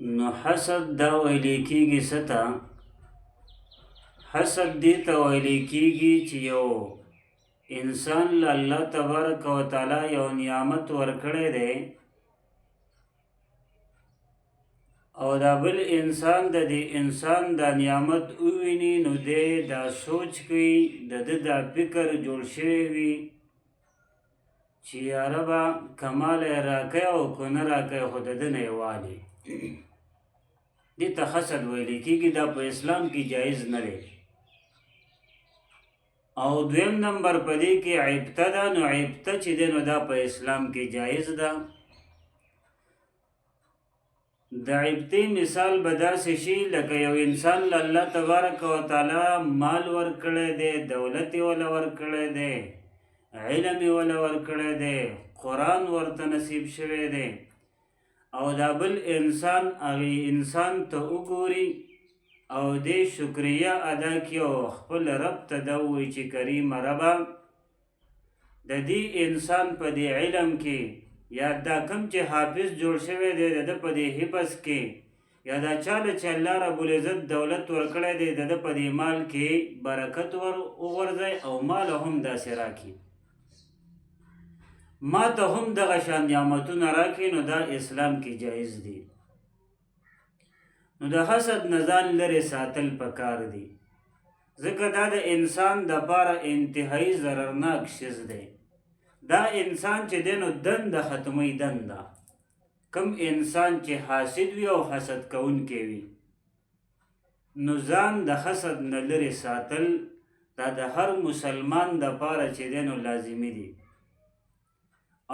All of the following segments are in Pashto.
نو حسد دا ویلی کیږي ستا حسد دی ته ویلی کیږي چې یو انسان له الله تبارک و تعالی یو نعمت ورکړی دی او دا بل انسان د دې انسان دا نعمت وویني نو دی دا سوچ کوي د ده دا فکر جوړ شوی وي چې یا ربه کمال یې راکوي او که نه راکوي خو د ده نه یې والي دې ته حسد ویلی کېږي دا په اسلام کې جایز نه دی او دویم نمبر په دې کې عیبته ده نو عیبته چې دی نو دا په اسلام کې جایز ده د عیبتې مثال به داسې شي لکه یو انسان له الله تبارک و تعالی مال ورکړی دی دولت یې وله ورکړی دی علم یې وله ورکړی دی قرآن ورته نصیب شوی دی او دا بل انسان هغې انسان ته وګوري او دې شکریه ادا کړي او خپل رب ته دا ووایي چې کریمه ربه د دې انسان په دې علم کې یا دا کم چې حافظ جوړ شوی دی د ده په دې حفظ کې یا دا چاله چې الله رب العزت دولت ورکړی دی د ده په دې مال کې برکت وغورځوي او مال هم داسې راکړي ما ته هم دغه شان نعمتونه راکړي نو دا اسلام کې جایز دي نو د حسد نه ځان لرې ساتل پکار دي ځکه دا د انسان دپاره انتهایی ضررناک شیز دی دا انسان چې دی نو دنده ختموي دنده کم انسان چې حاسد وي او حسد کوونکی وي نو ځان د حسد نه لرې ساتل دا د هر مسلمان دپاره چې دی نو لازمي دي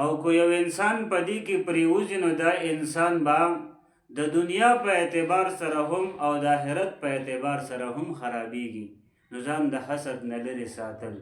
او که یو انسان په دې کې پریوځي نو دا انسان به د دنیا په اعتبار سره هم او د آخرت په اعتبار سره هم خرابیږي نو ځان د حسد نه لرې ساتل